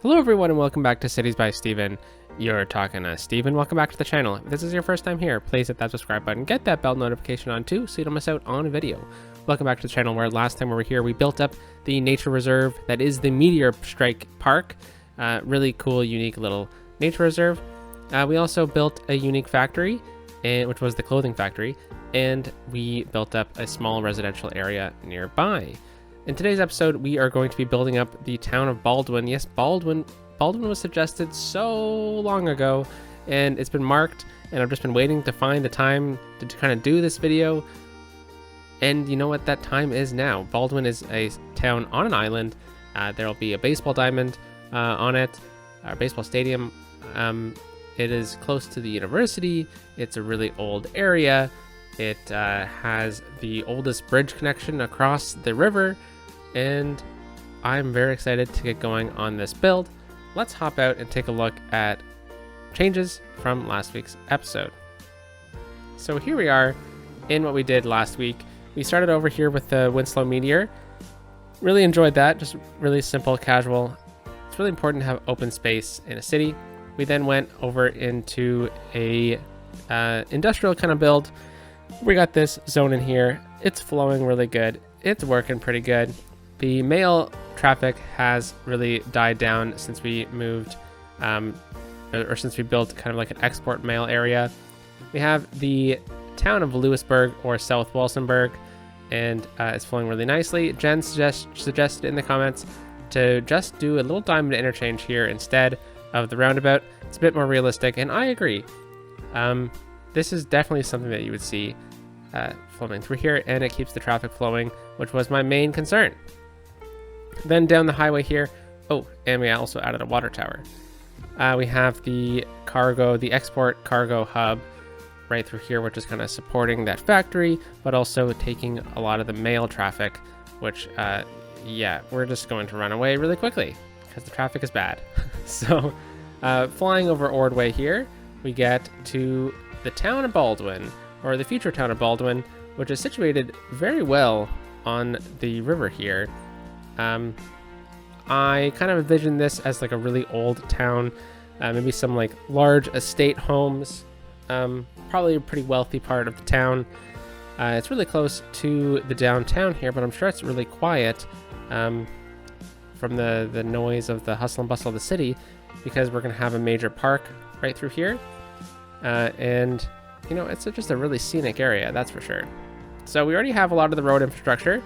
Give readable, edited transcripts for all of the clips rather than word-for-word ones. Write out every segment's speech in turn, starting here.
Hello everyone and welcome back to Cities by Steven. You're talking to Steven. Welcome back to the channel. If this is your first time here, please hit that subscribe button. Get that bell notification on too so you don't miss out on a video. Welcome back to the channel where last time we were here we built up the nature reserve that is the Meteor Strike Park. Really cool, unique little nature reserve. We also built a unique factory, which was the clothing factory, and we built up a small residential area nearby. In today's episode, we are going to be building up the town of Baldwin. Yes, Baldwin was suggested so long ago, and it's been marked, and I've just been waiting to find the time to kind of do this video. And you know what that time is now. Baldwin is a town on an island. There will be a baseball diamond on it, a baseball stadium. It is close to the university. It's a really old area. It has the oldest bridge connection across the river, and I'm very excited to get going on this build. Let's hop out and take a look at changes from last week's episode. So here we are in what we did last week. We started over here with the Winslow Meteor. Really enjoyed that, just really simple, casual. It's really important to have open space in a city. We then went over into a industrial kind of build. We got this zone in here. It's flowing really good. It's working pretty good. The mail traffic has really died down since we moved, or since we built kind of like an export mail area. We have the town of Lewisburg or South Walsenburg, and it's flowing really nicely. Jen suggested in the comments to just do a little diamond interchange here instead of the roundabout. It's a bit more realistic, and I agree. This is definitely something that you would see flowing through here, and it keeps the traffic flowing, which was my main concern. Then down the highway here, and we also added a water tower. We have the export cargo hub right through here, which is kind of supporting that factory, but also taking a lot of the mail traffic, which, we're just going to run away really quickly because the traffic is bad. So flying over Ordway here, we get to the town of Baldwin, or the future town of Baldwin, which is situated very well on the river here. I kind of envision this as like a really old town, maybe some like large estate homes, probably a pretty wealthy part of the town. It's really close to the downtown here, but I'm sure it's really quiet from the noise of the hustle and bustle of the city, because we're going to have a major park right through here. And you know, it's just a really scenic area, that's for sure. So we already have a lot of the road infrastructure.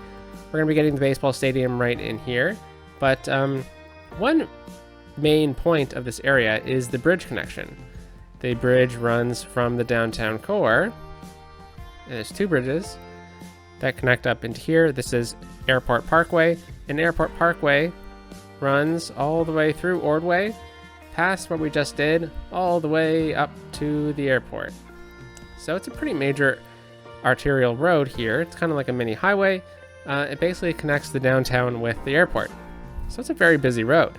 We're going to be getting the baseball stadium right in here. But one main point of this area is the bridge connection. The bridge runs from the downtown core. And there's two bridges that connect up into here. This is Airport Parkway. And Airport Parkway runs all the way through Ordway, past what we just did, all the way up to the airport. So it's a pretty major arterial road here. It's kind of like a mini highway. It basically connects the downtown with the airport. So it's a very busy road.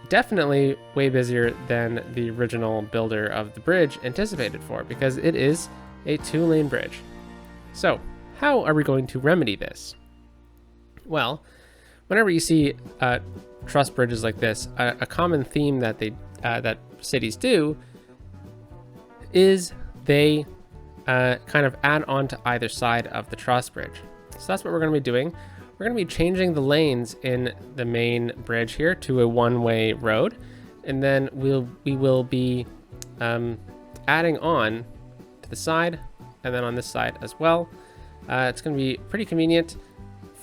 Definitely way busier than the original builder of the bridge anticipated for, because it is a 2-lane bridge. So how are we going to remedy this? Well, whenever you see truss bridges like this, a common theme that that cities do is they kind of add on to either side of the truss bridge. So that's what we're going to be doing. We're going to be changing the lanes in the main bridge here to a one-way road, and then we will be adding on to the side, and then on this side as well. It's going to be pretty convenient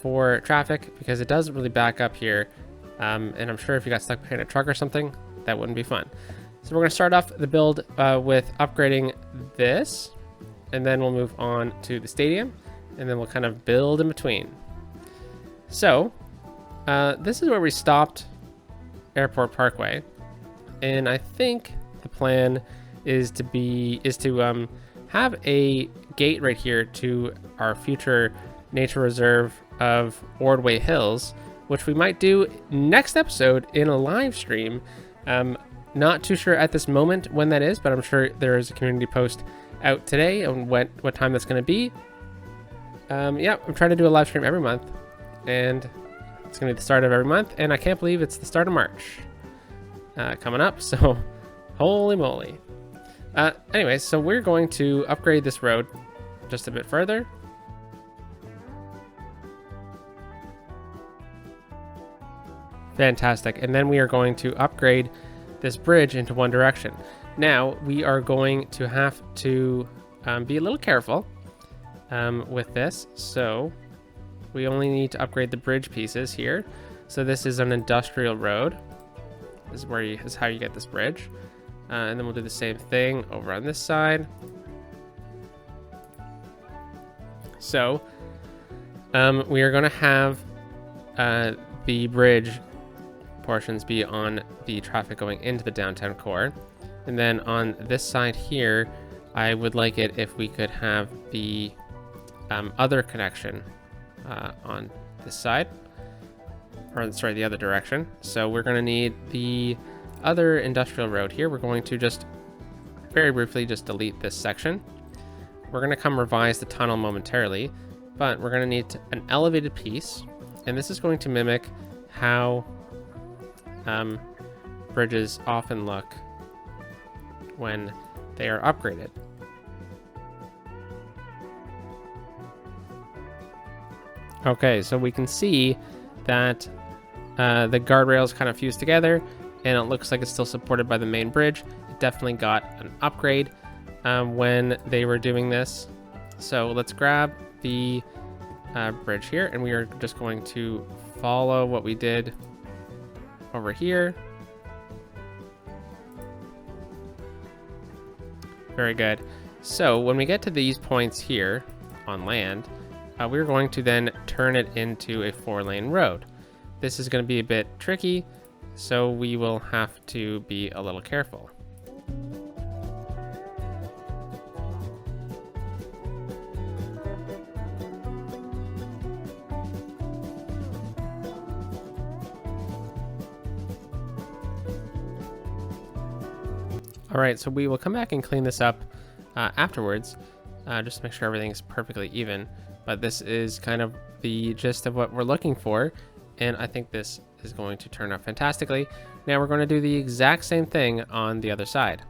for traffic because it doesn't really back up here, and I'm sure if you got stuck behind a truck or something, that wouldn't be fun. So we're going to start off the build with upgrading this, and then we'll move on to the stadium, and then we'll kind of build in between. So this is where we stopped Airport Parkway, and I think the plan is to have a gate right here to our future nature reserve of Ordway Hills, which we might do next episode in a live stream. Not too sure at this moment when that is, but I'm sure there is a community post out today on what time that's going to be. I'm trying to do a live stream every month, and It's gonna be the start of every month, and I can't believe it's the start of March coming up. So, holy moly! Anyway, so we're going to upgrade this road just a bit further. Fantastic. And then we are going to upgrade this bridge into one direction. Now we are going to have to be a little careful with this. So we only need to upgrade the bridge pieces here. So this is an industrial road. This is how you get this bridge. And then we'll do the same thing over on this side. So we are going to have the bridge portions be on the traffic going into the downtown core. And then on this side here, I would like it if we could have the other connection on this side, or sorry, the other direction. So we're going to need the other industrial road here. We're going to just very briefly just delete this section. We're going to come revise the tunnel momentarily, but we're going to need an elevated piece, and this is going to mimic how bridges often look when they are upgraded. Okay, so we can see that the guardrails kind of fuse together, and it looks like it's still supported by the main bridge. It definitely got an upgrade when they were doing this. So let's grab the bridge here, and we are just going to follow what we did over here. Very good. So when we get to these points here on land, we're going to then turn it into a 4-lane road. This is going to be a bit tricky, so we will have to be a little careful. All right, so we will come back and clean this up afterwards, just to make sure everything's perfectly even. But this is kind of the gist of what we're looking for, and I think this is going to turn out fantastically. Now we're going to do the exact same thing on the other side.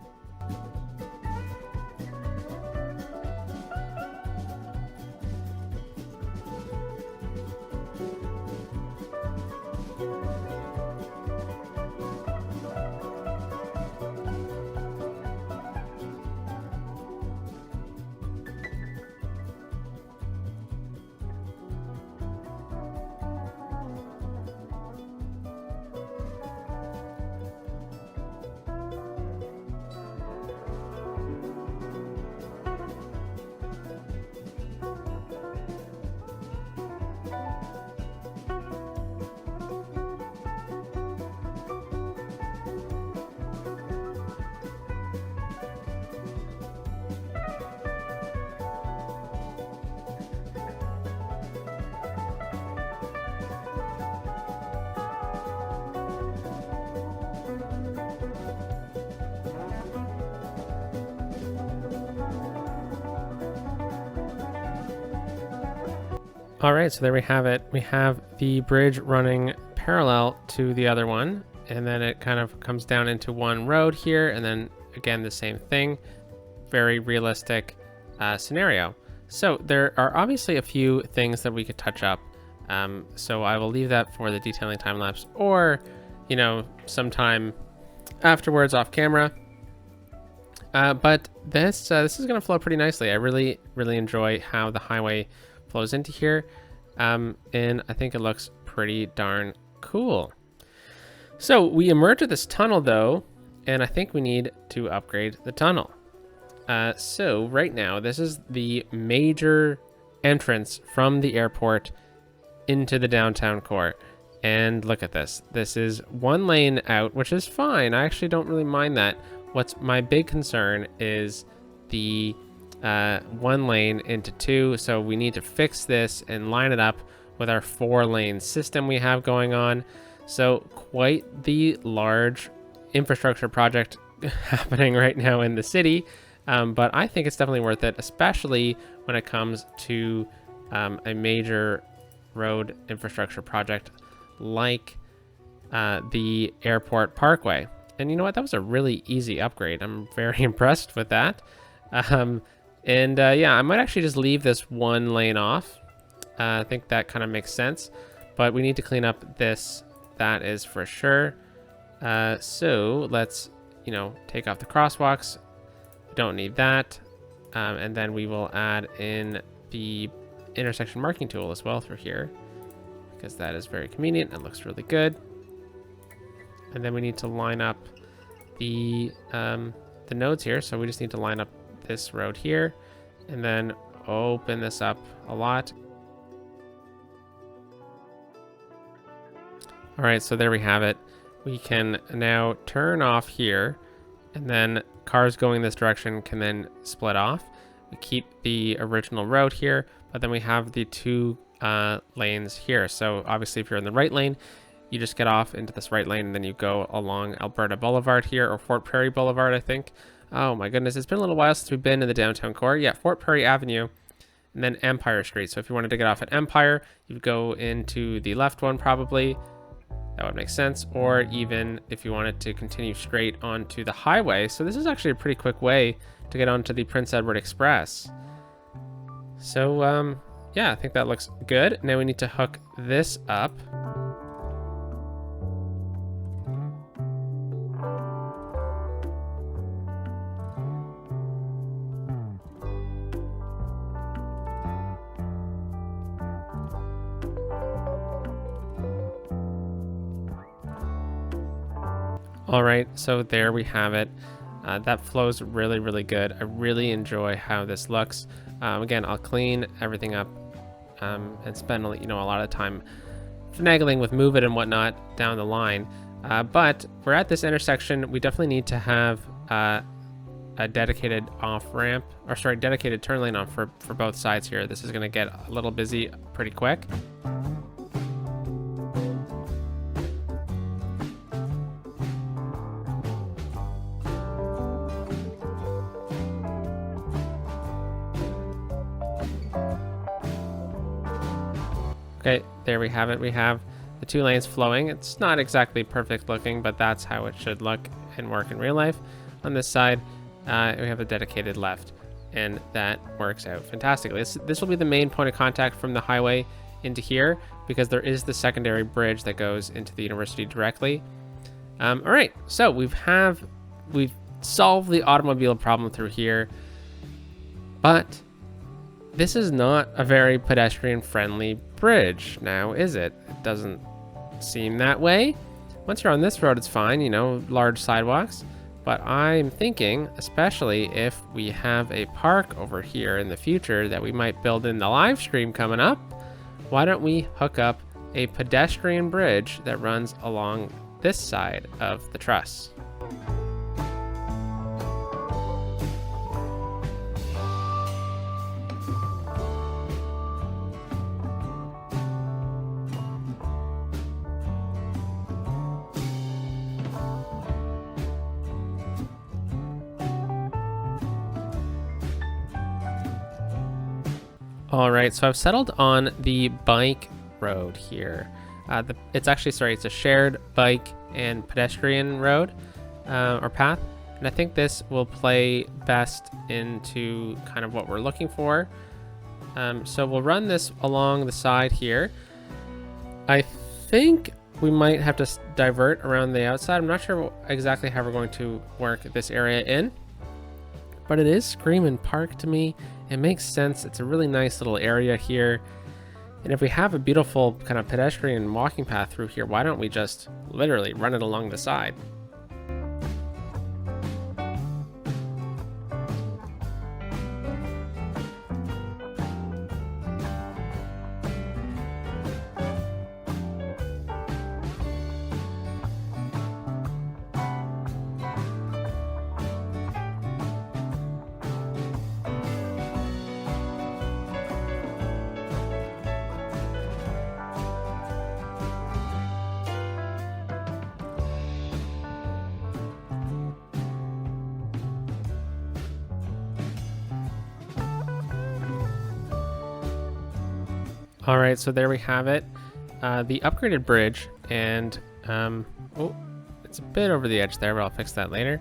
All right, so there we have it. We have the bridge running parallel to the other one, and then it kind of comes down into one road here, and then again the same thing. Very realistic scenario. So there are obviously a few things that we could touch up. So I will leave that for the detailing time lapse, or sometime afterwards off camera. But this is going to flow pretty nicely. I really enjoy how the highway flows into here, and I think it looks pretty darn cool. So we emerge at this tunnel though, and I think we need to upgrade the tunnel. So right now, this is the major entrance from the airport into the downtown core. And look at this. This is 1 lane out, which is fine. I actually don't really mind that. What's my big concern is the 1 lane into 2. So we need to fix this and line it up with our 4-lane system we have going on. So quite the large infrastructure project happening right now in the city. But I think it's definitely worth it, especially when it comes to a major road infrastructure project like the airport parkway. And you know what? That was a really easy upgrade. I'm very impressed with that. Yeah, I might actually just leave this one lane off. I think that kind of makes sense. But we need to clean up this. That is for sure. So let's, take off the crosswalks. We don't need that. And then we will add in the intersection marking tool as well through here, because that is very convenient. It looks really good. And then we need to line up the nodes here. So we just need to line up this road here and then open this up a lot. All right, so there we have it. We can now turn off here, and then cars going this direction can then split off. We keep the original road here, but then we have the two lanes here. So obviously if you're in the right lane, you just get off into this right lane and then you go along Alberta Boulevard here, or Fort Prairie Boulevard, I think. Oh my goodness, it's been a little while since we've been in the downtown core. Yeah, Fort Prairie Avenue and then Empire Street. So if you wanted to get off at Empire, you'd go into the left one probably. That would make sense. Or even if you wanted to continue straight onto the highway. So this is actually a pretty quick way to get onto the Prince Edward Express. So yeah, I think that looks good. Now we need to hook this up. All right, so there we have it. That flows really, really good. I really enjoy how this looks. Again, I'll clean everything up and spend a lot of time finagling with Move It and whatnot down the line. But we're at this intersection. We definitely need to have a dedicated dedicated turn lane on for both sides here. This is going to get a little busy pretty quick. Okay, there we have it. We have the two lanes flowing. It's not exactly perfect looking, but that's how it should look and work in real life. On this side, we have a dedicated left, and that works out fantastically. This will be the main point of contact from the highway into here, because there is the secondary bridge that goes into the university directly. All right, so we've solved the automobile problem through here, but this is not a very pedestrian-friendly bridge now, is it? It doesn't seem that way. Once you're on this road, it's fine, large sidewalks. But I'm thinking, especially if we have a park over here in the future that we might build in the live stream coming up, why don't we hook up a pedestrian bridge that runs along this side of the truss? All right, so I've settled on the bike road here. It's a shared bike and pedestrian road or path. And I think this will play best into kind of what we're looking for. So we'll run this along the side here. I think we might have to divert around the outside. I'm not sure exactly how we're going to work this area in, but it is Screamin' Park to me. It makes sense. It's a really nice little area here. And if we have a beautiful kind of pedestrian walking path through here, why don't we just literally run it along the side? All right, so there we have it. the upgraded bridge, and oh, it's a bit over the edge there, but I'll fix that later.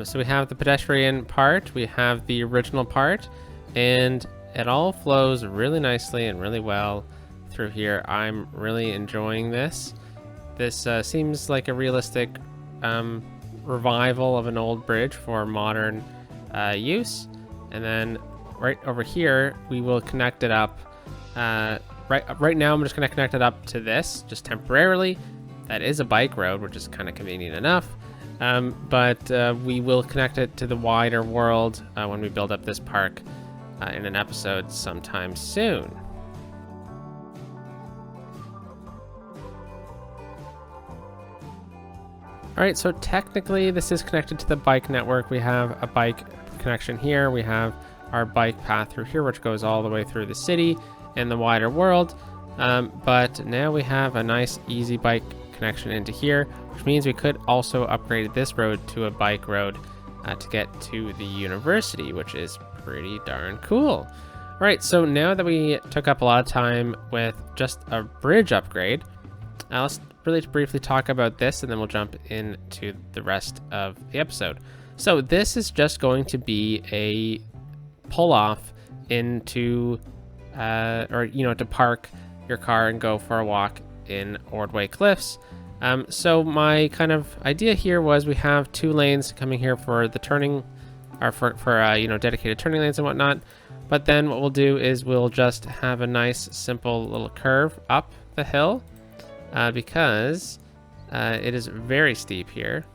So we have the pedestrian part, we have the original part, and it all flows really nicely and really well through here. I'm really enjoying this. This seems like a realistic revival of an old bridge for modern use. And then right over here, we will connect it up. Right now, I'm just going to connect it up to this, just temporarily. That is a bike road, which is kind of convenient enough. But we will connect it to the wider world when we build up this park in an episode sometime soon. All right, so technically this is connected to the bike network. We have a bike connection here. We have our bike path through here, which goes all the way through the city and the wider world. But now we have a nice, easy bike connection into here, which means we could also upgrade this road to a bike road to get to the university, which is pretty darn cool. All right, so now that we took up a lot of time with just a bridge upgrade, let's really briefly talk about this, and then we'll jump into the rest of the episode. So this is just going to be a pull off into, to park your car and go for a walk in Ordway Cliffs. So my kind of idea here was we have 2 lanes coming here for the turning, or for dedicated turning lanes and whatnot. But then what we'll do is we'll just have a nice, simple little curve up the hill because it is very steep here.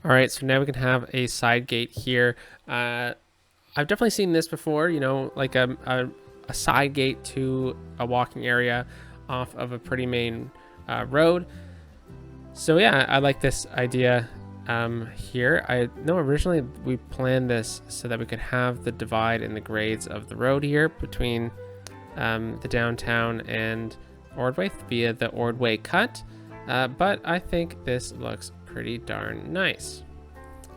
All right, so now we can have a side gate here. I've definitely seen this before, like a side gate to a walking area off of a pretty main road. So yeah, I like this idea here. I know originally we planned this so that we could have the divide in the grades of the road here between the downtown and Ordway via the Ordway cut, but I think this looks pretty darn nice.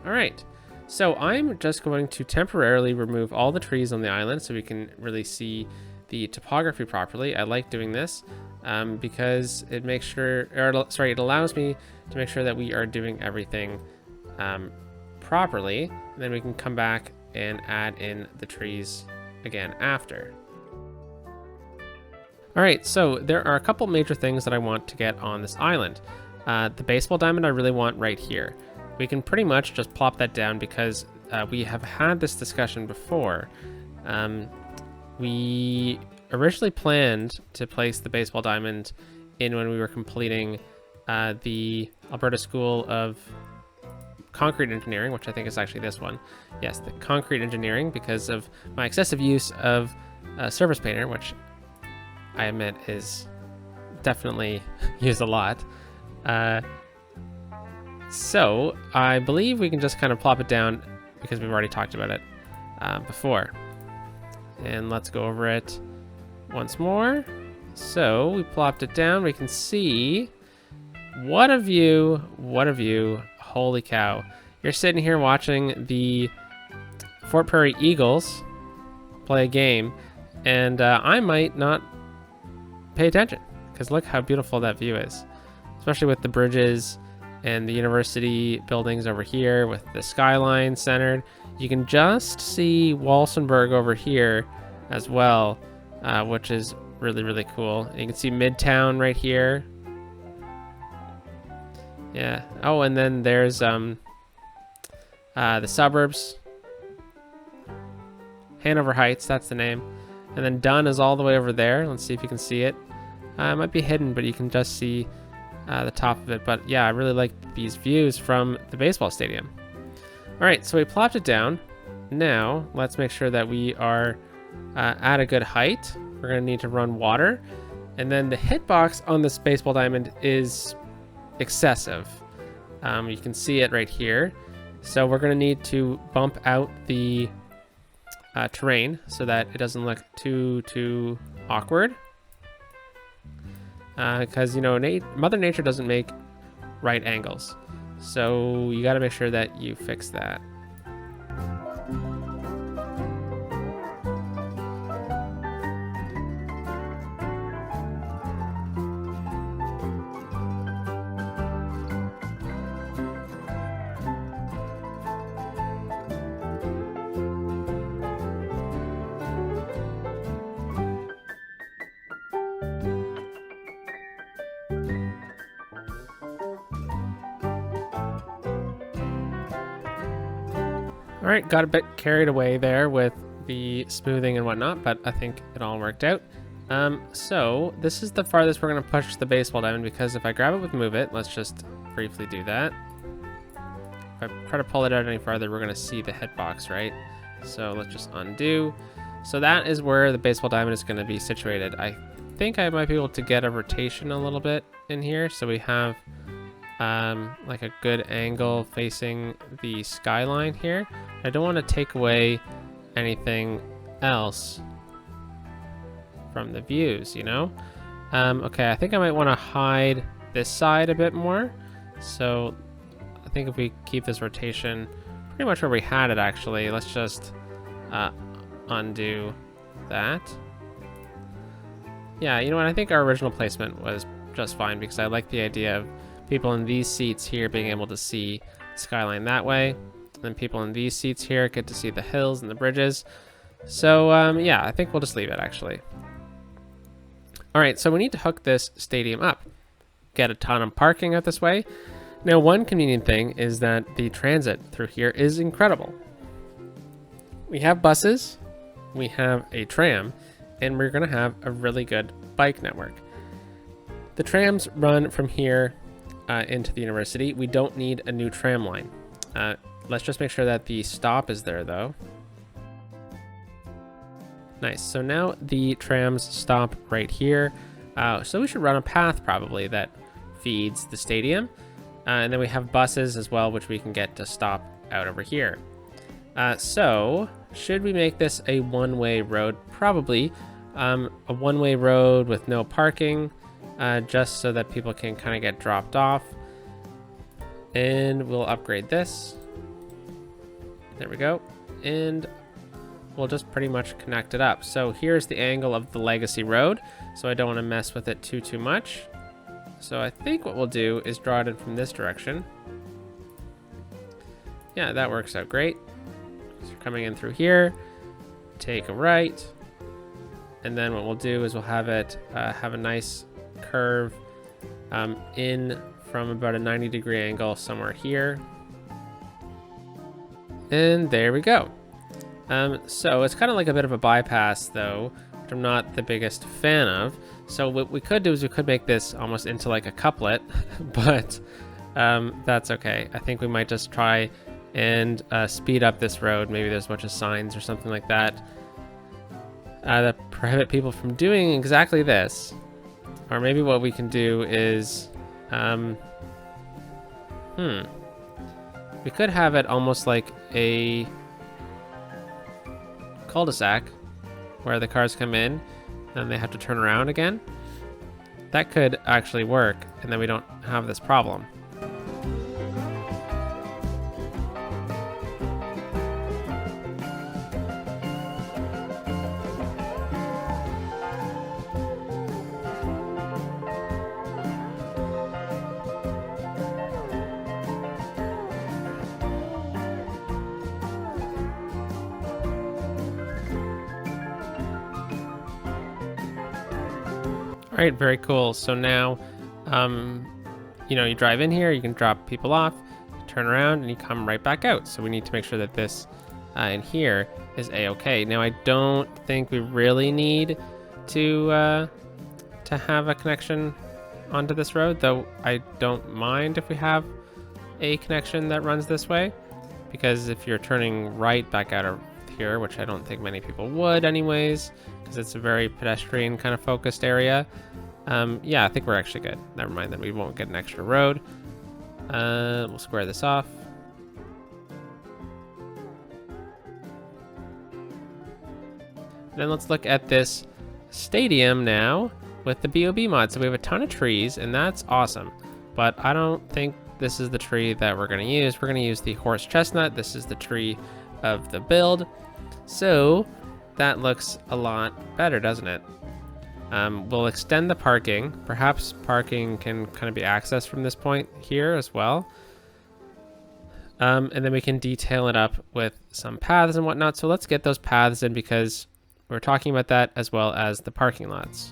All right. So I'm just going to temporarily remove all the trees on the island so we can really see the topography properly. I like doing this because it makes sure, it allows me to make sure that we are doing everything properly. And then we can come back and add in the trees again after. All right, so there are a couple major things that I want to get on this island. The baseball diamond I really want right here. We can pretty much just plop that down because we have had this discussion before. We originally planned to place the baseball diamond in when we were completing the Alberta School of Concrete Engineering, which I think is actually this one. Yes, the Concrete Engineering, because of my excessive use of Surface Painter, which I admit is definitely used a lot. So I believe we can just kind of plop it down because we've already talked about it before. And let's go over it once more. So we plopped it down. We can see what a view, what a view. Holy cow. You're sitting here watching the Fort Prairie Eagles play a game, and I might not pay attention because look how beautiful that view is, especially with the bridges and the university buildings over here with the skyline centered. You can just see Walsenburg over here as well, which is really, really cool. And you can see Midtown right here. Yeah. Oh, and then there's the suburbs. Hanover Heights, that's the name. And then Dunn is all the way over there. Let's see if you can see it. It might be hidden, but you can just see the top of it. But yeah, I really like these views from the baseball stadium. All right, so we plopped it down. Now let's make sure that we are at a good height. We're gonna need to run water. And then the hitbox on this baseball diamond is excessive. You can see it right here. So we're gonna need to bump out the terrain so that it doesn't look too awkward. Because Mother Nature doesn't make right angles, so you got to make sure that you fix that. All right, got a bit carried away there with the smoothing and whatnot, but I think it all worked out. So this is the farthest we're gonna push the baseball diamond, because if I grab it with move it, let's just briefly do that. If I try to pull it out any farther, we're gonna see the hitbox, right? So let's just undo. So that is where the baseball diamond is gonna be situated. I think I might be able to get a rotation a little bit in here, so we have like a good angle facing the skyline here. I don't want to take away anything else from the views, you know? Okay, I think I might want to hide this side a bit more. So I think if we keep this rotation pretty much where we had it, actually, let's just undo that. Yeah, you know what? I think our original placement was just fine, because I like the idea of people in these seats here being able to see the skyline that way. And then people in these seats here get to see the hills and the bridges. So yeah, I think we'll just leave it, actually. All right, so we need to hook this stadium up. Get a ton of parking out this way. Now, one convenient thing is that the transit through here is incredible. We have buses, we have a tram, and we're gonna have a really good bike network. The trams run from here into the university. We don't need a new tram line. Let's just make sure that the stop is there, though. Nice. So now the trams stop right here. So we should run a path probably that feeds the stadium. And then we have buses as well, which we can get to stop out over here. So should we make this a one-way road? Probably a one-way road with no parking, just so that people can kind of get dropped off. And we'll upgrade this. There we go. And we'll just pretty much connect it up. So here's the angle of the Legacy Road. So I don't want to mess with it too much. So I think what we'll do is draw it in from this direction. Yeah, that works out great. So coming in through here, take a right. And then what we'll do is we'll have it have a nice curve in from about a 90-degree angle somewhere here. And there we go. So it's kind of like a bit of a bypass, though, which I'm not the biggest fan of. So what we could do is we could make this almost into like a couplet, but that's okay. I think we might just try and speed up this road. Maybe there's a bunch of signs or something like that that prohibit people from doing exactly this. Or maybe what we can do is, we could have it almost like a cul-de-sac where the cars come in and they have to turn around again. That could actually work, and then we don't have this problem. All right, very cool. So now, you know, you drive in here, you can drop people off, turn around, and you come right back out. So we need to make sure that this in here is a-okay. Now, I don't think we really need to have a connection onto this road, though I don't mind if we have a connection that runs this way, because if you're turning right back out of here, which I don't think many people would anyways, because it's a very pedestrian kind of focused area. Yeah, I think we're actually good. Never mind, then we won't get an extra road. We'll square this off. Then let's look at this stadium now with the BOB mod. So we have a ton of trees, and that's awesome. But I don't think this is the tree that we're going to use. We're going to use the horse chestnut. This is the tree of the build. So that looks a lot better, doesn't it? We'll extend the parking. Perhaps parking can kind of be accessed from this point here as well. And then we can detail it up with some paths and whatnot. So let's get those paths in because we're talking about that as well as the parking lots.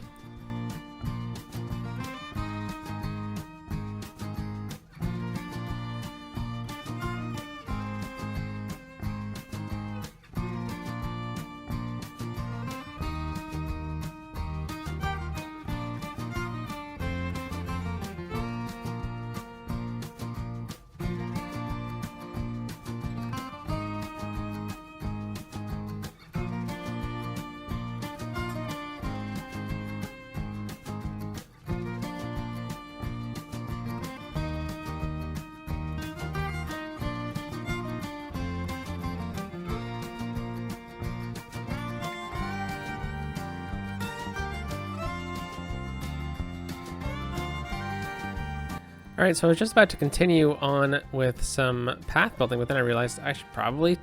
All right, so I was just about to continue on with some path building, but then I realized I should probably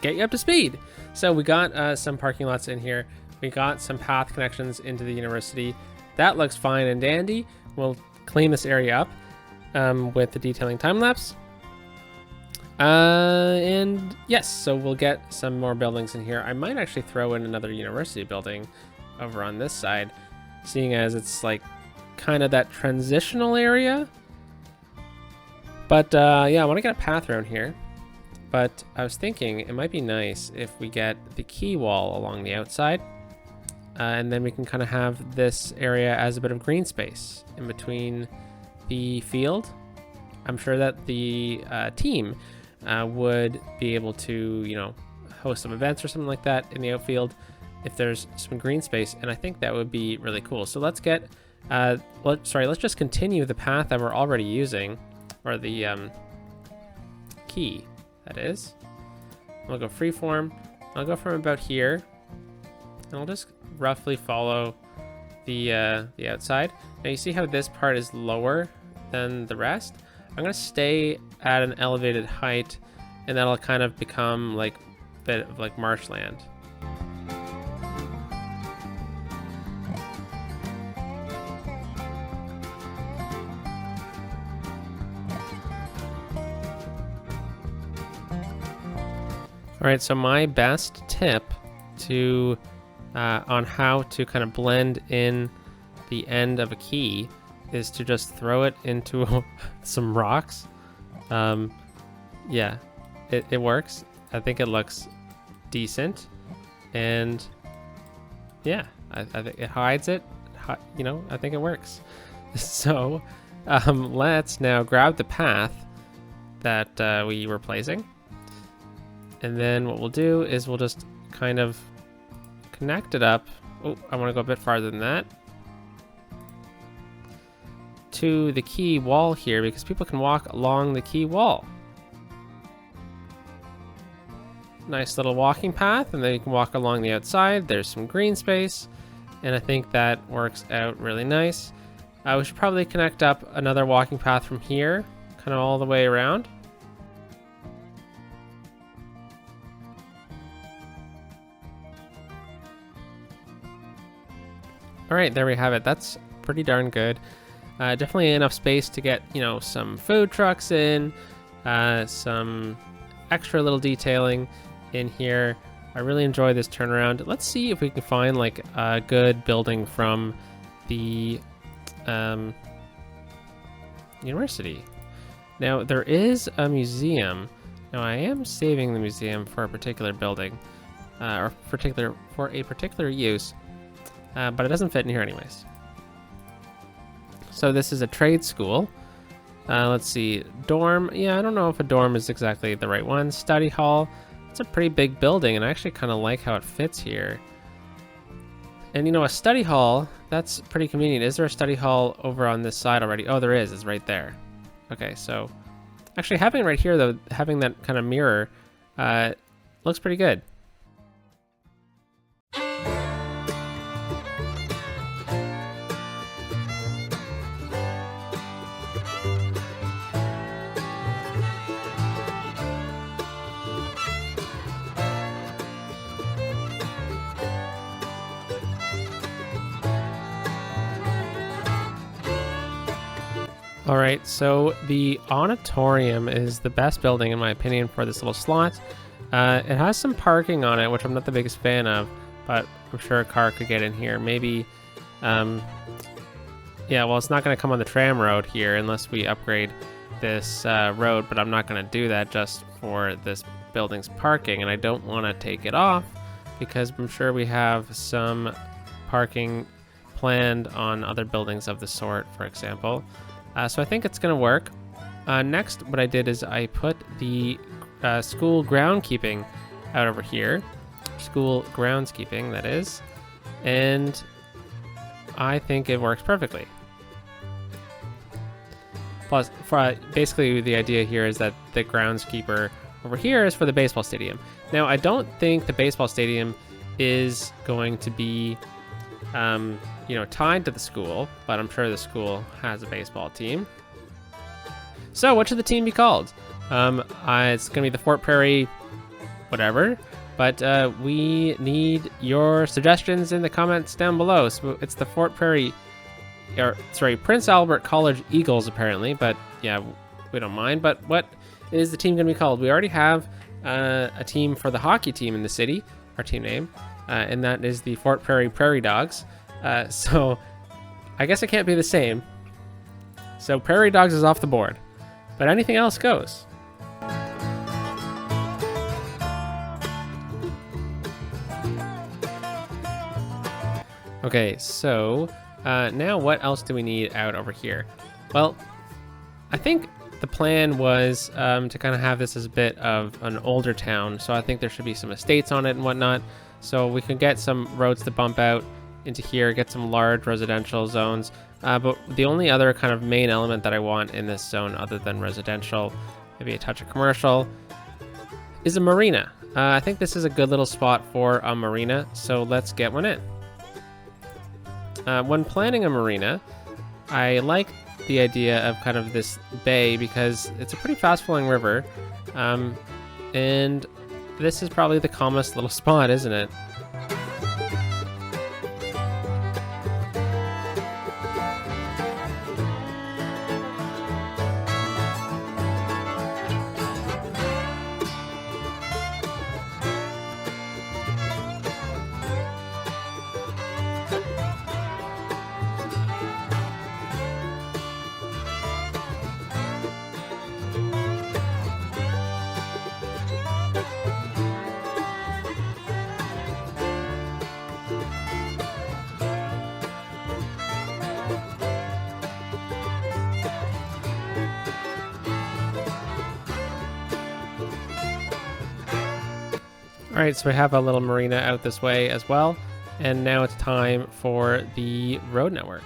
get you up to speed. So we got some parking lots in here. We got some path connections into the university. That looks fine and dandy. We'll clean this area up with the detailing time lapse. And yes, so we'll get some more buildings in here. I might actually throw in another university building over on this side, seeing as it's like kind of that transitional area. But yeah, I want to get a path around here. But I was thinking it might be nice if we get the key wall along the outside. And then we can kind of have this area as a bit of green space in between the field. I'm sure that the team would be able to, you know, host some events or something like that in the outfield if there's some green space. And I think that would be really cool. So let's get, let's just continue the path that we're already using. Or the key, that is. I'll go freeform. I'll go from about here, and I'll just roughly follow the outside. Now you see how this part is lower than the rest? I'm gonna stay at an elevated height, and that'll kind of become like a bit of like marshland. All right, so my best tip to on how to kind of blend in the end of a key is to just throw it into some rocks. Yeah, it works. I think it looks decent, and yeah, I think it hides it. You know, I think it works. So let's now grab the path that we were placing. And then what we'll do is we'll just kind of connect it up. Oh, I want to go a bit farther than that. To the key wall here, because people can walk along the key wall. Nice little walking path, and then you can walk along the outside. There's some green space, and I think that works out really nice. We should probably connect up another walking path from here, kind of all the way around. All right, there we have it. That's pretty darn good. Definitely enough space to get, you know, some food trucks in, some extra little detailing in here. I really enjoy this turnaround. Let's see if we can find like a good building from the university. Now there is a museum. Now I am saving the museum for a particular building, or for a particular use. But it doesn't fit in here anyways. So this is a trade school. Let's see, dorm. Yeah, I don't know if a dorm is exactly the right one. Study hall. It's a pretty big building, and I actually kind of like how it fits here. And you know, a study hall, that's pretty convenient. Is there a study hall over on this side already? Oh, there is. It's right there. Okay, so actually having it right here, though, having that kind of mirror, looks pretty good. All right, so the auditorium is the best building in my opinion for this little slot. It has some parking on it, which I'm not the biggest fan of, but I'm sure a car could get in here. Maybe, yeah, well, it's not going to come on the tram road here unless we upgrade this road, but I'm not going to do that just for this building's parking, and I don't want to take it off because I'm sure we have some parking planned on other buildings of the sort, for example. So I think it's going to work. Next, what I did is I put the school groundskeeping out over here. School groundskeeping, that is. And I think it works perfectly. Plus, basically the idea here is that the groundskeeper over here is for the baseball stadium. Now, I don't think the baseball stadium is going to be, tied to the school, but I'm sure the school has a baseball team. So, what should the team be called? It's going to be the Fort Prairie, whatever. But we need your suggestions in the comments down below. So it's the Fort Prairie, Prince Albert College Eagles, apparently. But yeah, we don't mind. But what is the team going to be called? We already have a team for the hockey team in the city, our team name, and that is the Fort Prairie Prairie Dogs. So I guess it can't be the same. So Prairie Dogs is off the board, but anything else goes. Okay, so now what else do we need out over here? Well, I think the plan was to kind of have this as a bit of an older town, so I think there should be some estates on it and whatnot, so we can get some roads to bump out into here, get some large residential zones, but the only other kind of main element that I want in this zone other than residential, maybe a touch of commercial, is a marina. I think this is a good little spot for a marina, so let's get one in. When planning a marina, I like the idea of kind of this bay because it's a pretty fast-flowing river, and this is probably the calmest little spot, isn't it? All right, so we have a little marina out this way as well, and now it's time for the road network.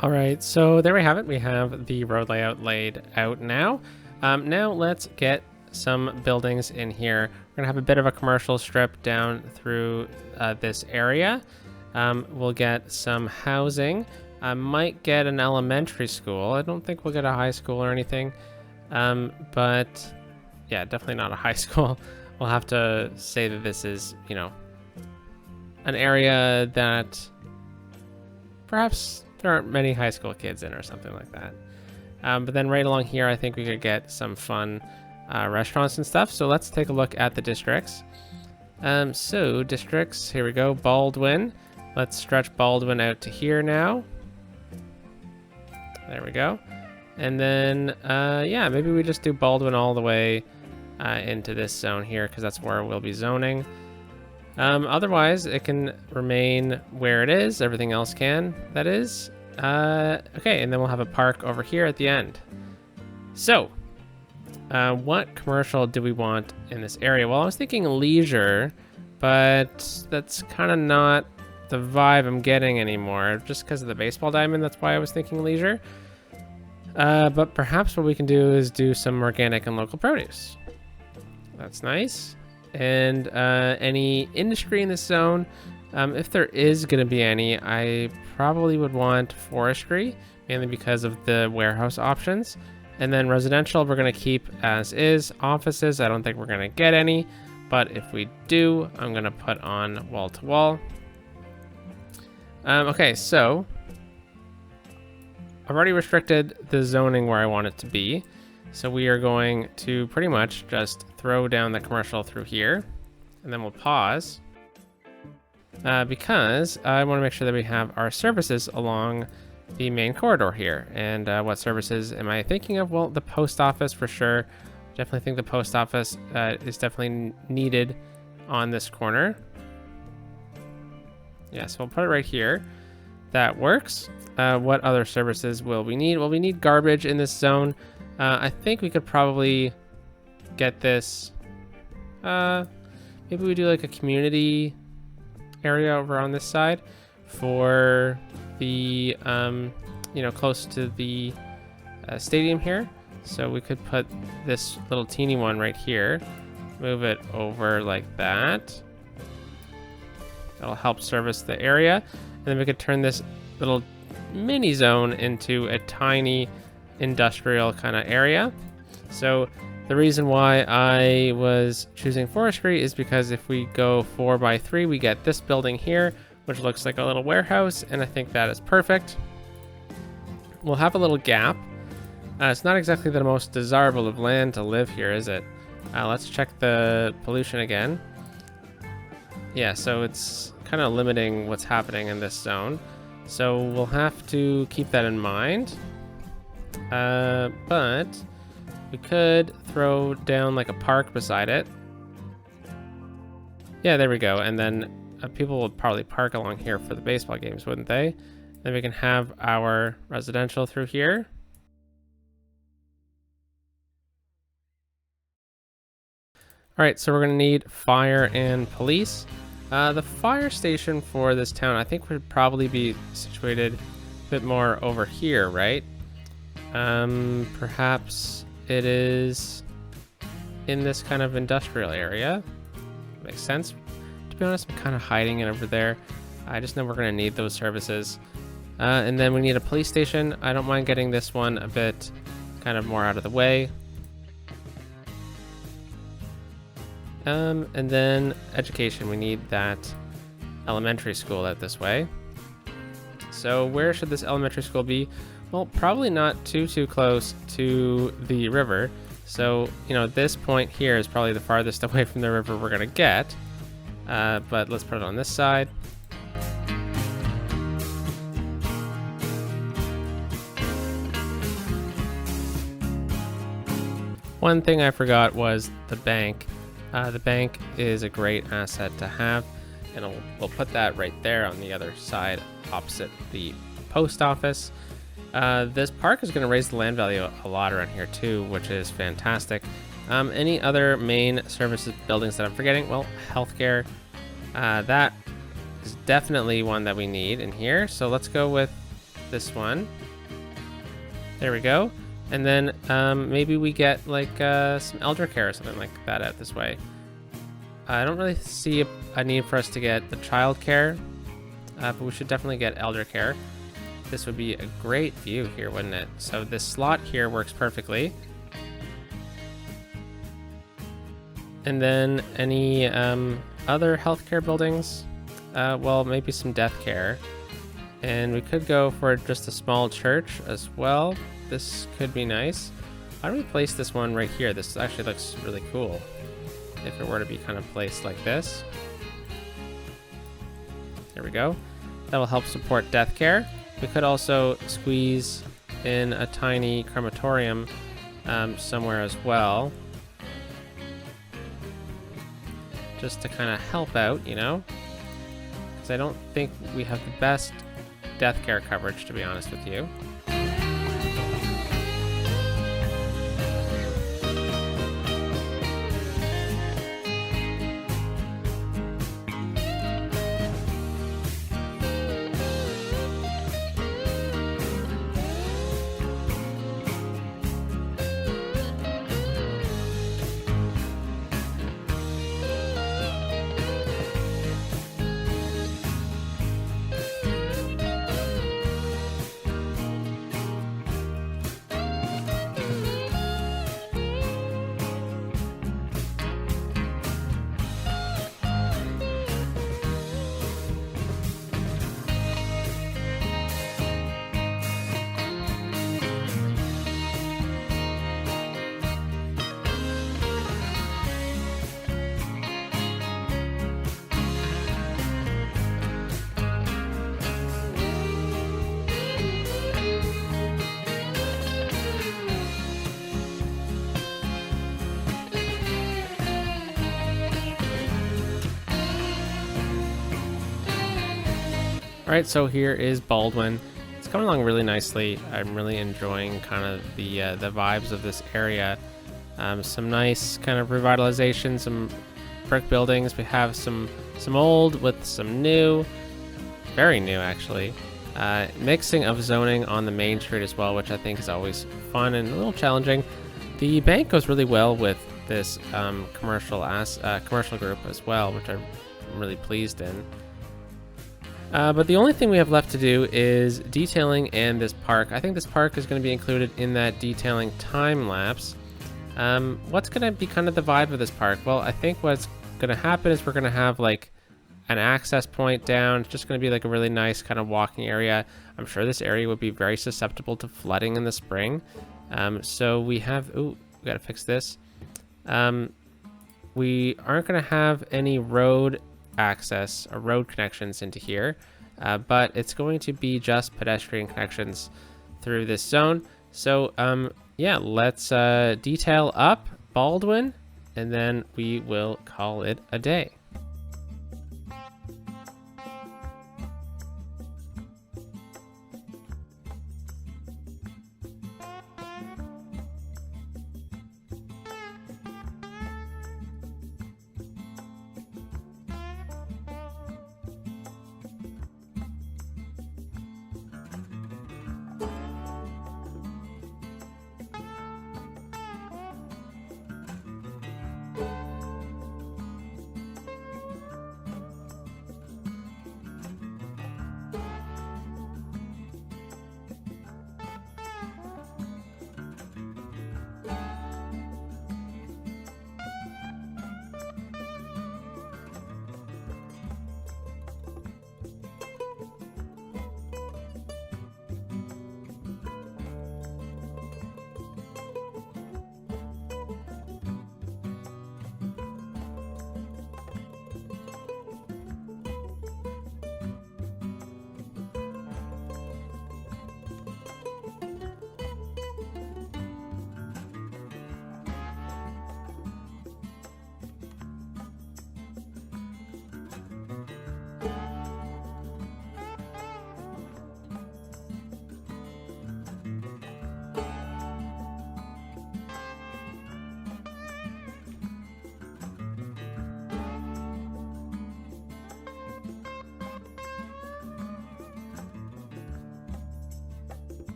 All right, so there we have it. We have the road layout laid out now. Now let's get some buildings in here. We're gonna have a bit of a commercial strip down through this area. We'll get some housing. I might get an elementary school. I don't think we'll get a high school or anything. But yeah, definitely not a high school. We'll have to say that this is, you know, an area that perhaps there aren't many high school kids in or something like that. But then right along here, I think we could get some fun restaurants and stuff. So let's take a look at the districts. So districts, here we go, Baldwin. Let's stretch Baldwin out to here now. There we go. And then, yeah, maybe we just do Baldwin all the way into this zone here, because that's where we'll be zoning. Otherwise, it can remain where it is. Everything else can, that is. Okay, and then we'll have a park over here at the end. So, what commercial do we want in this area? Well, I was thinking leisure, but that's kind of not the vibe I'm getting anymore, just because of the baseball diamond. That's why I was thinking leisure. But perhaps what we can do is do some organic and local produce. That's nice. And any industry in this zone, if there is going to be any, I probably would want forestry, mainly because of the warehouse options. And then residential, we're going to keep as is. Offices, I don't think we're going to get any, but if we do, I'm going to put on wall to wall. Okay, so I've already restricted the zoning where I want it to be. So we are going to pretty much just throw down the commercial through here, and then we'll pause because I want to make sure that we have our services along the main corridor here. And what services am I thinking of? Well, the post office for sure. Definitely think the post office is definitely needed on this corner. Yeah, so we'll put it right here. That works. What other services will we need? Well, we need garbage in this zone. I think we could probably get this. Maybe we do like a community area over on this side for the, you know, close to the stadium here. So we could put this little teeny one right here, move it over like that. That'll help service the area. And then we could turn this little mini zone into a tiny industrial kind of area. So the reason why I was choosing forestry is because if we go 4x3, we get this building here, which looks like a little warehouse, and I think that is perfect. We'll have a little gap. It's not exactly the most desirable of land to live here, is it? Let's check the pollution again. Yeah, so it's kind of limiting what's happening in this zone. So we'll have to keep that in mind. But we could throw down like a park beside it. Yeah, there we go. And then people will probably park along here for the baseball games, wouldn't they? Then we can have our residential through here. All right, so we're gonna need fire and police. The fire station for this town, I think, would probably be situated a bit more over here, right? Perhaps it is in this kind of industrial area. Makes sense. To be honest, I'm kind of hiding it over there. I just know we're going to need those services. And then we need a police station. I don't mind getting this one a bit kind of more out of the way. And then education, we need that elementary school out this way. So where should this elementary school be? Well, probably not too close to the river. So, you know, this point here is probably the farthest away from the river we're gonna get. But let's put it on this side. One thing I forgot was the bank. The bank is a great asset to have, and we'll put that right there on the other side opposite the post office. This park is going to raise the land value a lot around here too, which is fantastic. Any other main services buildings that I'm forgetting? Well, healthcare. That is definitely one that we need in here. So let's go with this one. There we go. And then maybe we get like some elder care or something like that out this way. I don't really see a need for us to get the child care, but we should definitely get elder care. This would be a great view here, wouldn't it? So this slot here works perfectly. And then any other healthcare buildings? Well, maybe some death care. And we could go for just a small church as well. This could be nice. How do we place this one right here? This actually looks really cool if it were to be kind of placed like this. There we go. That'll help support death care. We could also squeeze in a tiny crematorium somewhere as well, just to kind of help out, you know, because I don't think we have the best death care coverage, to be honest with you. All right, so here is Baldwin. It's coming along really nicely. I'm really enjoying kind of the vibes of this area. Some nice kind of revitalization, some brick buildings. We have some old with some new, very new actually. Mixing of zoning on the main street as well, which I think is always fun and a little challenging. The bank goes really well with this commercial group as well, which I'm really pleased in. But the only thing we have left to do is detailing and this park. I think this park is going to be included in that detailing time lapse. What's going to be kind of the vibe of this park? Well, I think what's going to happen is we're going to have like an access point down. It's just going to be like a really nice kind of walking area. I'm sure this area would be very susceptible to flooding in the spring. So we have, we got to fix this. We aren't going to have any road access or road connections into here, but it's going to be just pedestrian connections through this zone. So yeah, let's detail up Baldwin and then we will call it a day.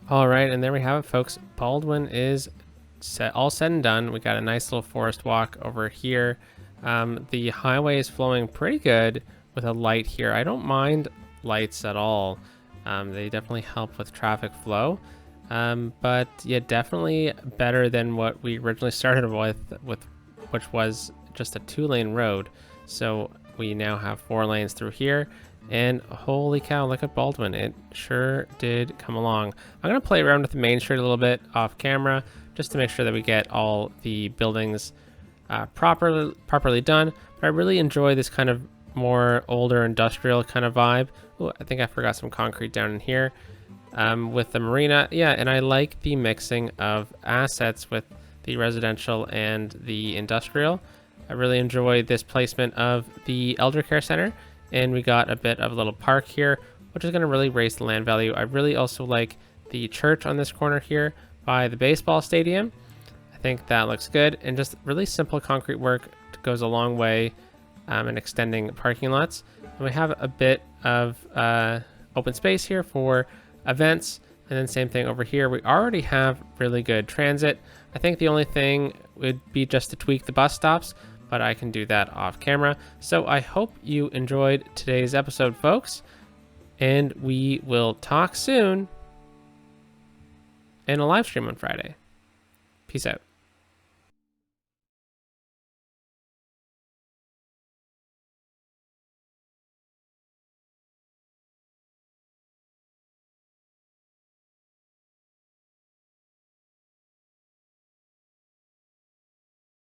All right, and there we have it, folks. Baldwin is all said and done. We got a nice little forest walk over here. The highway is flowing pretty good with a light here. I don't mind lights at all. They definitely help with traffic flow. But yeah, definitely better than what we originally started with which was just a 2-lane road. So we now have 4 lanes through here. And holy cow, look at Baldwin. It sure did come along. I'm going to play around with the main street a little bit off camera just to make sure that we get all the buildings properly done. But I really enjoy this kind of more older industrial kind of vibe. Ooh, I think I forgot some concrete down in here with the marina. Yeah, and I like the mixing of assets with the residential and the industrial. I really enjoy this placement of the elder care center. And we got a bit of a little park here, which is going to really raise the land value. I really also like the church on this corner here by the baseball stadium. I think that looks good. And just really simple concrete work goes a long way in extending parking lots. And we have a bit of open space here for events. And then same thing over here. We already have really good transit. I think the only thing would be just to tweak the bus stops, but I can do that off camera. So I hope you enjoyed today's episode, folks, and we will talk soon in a live stream on Friday. Peace out.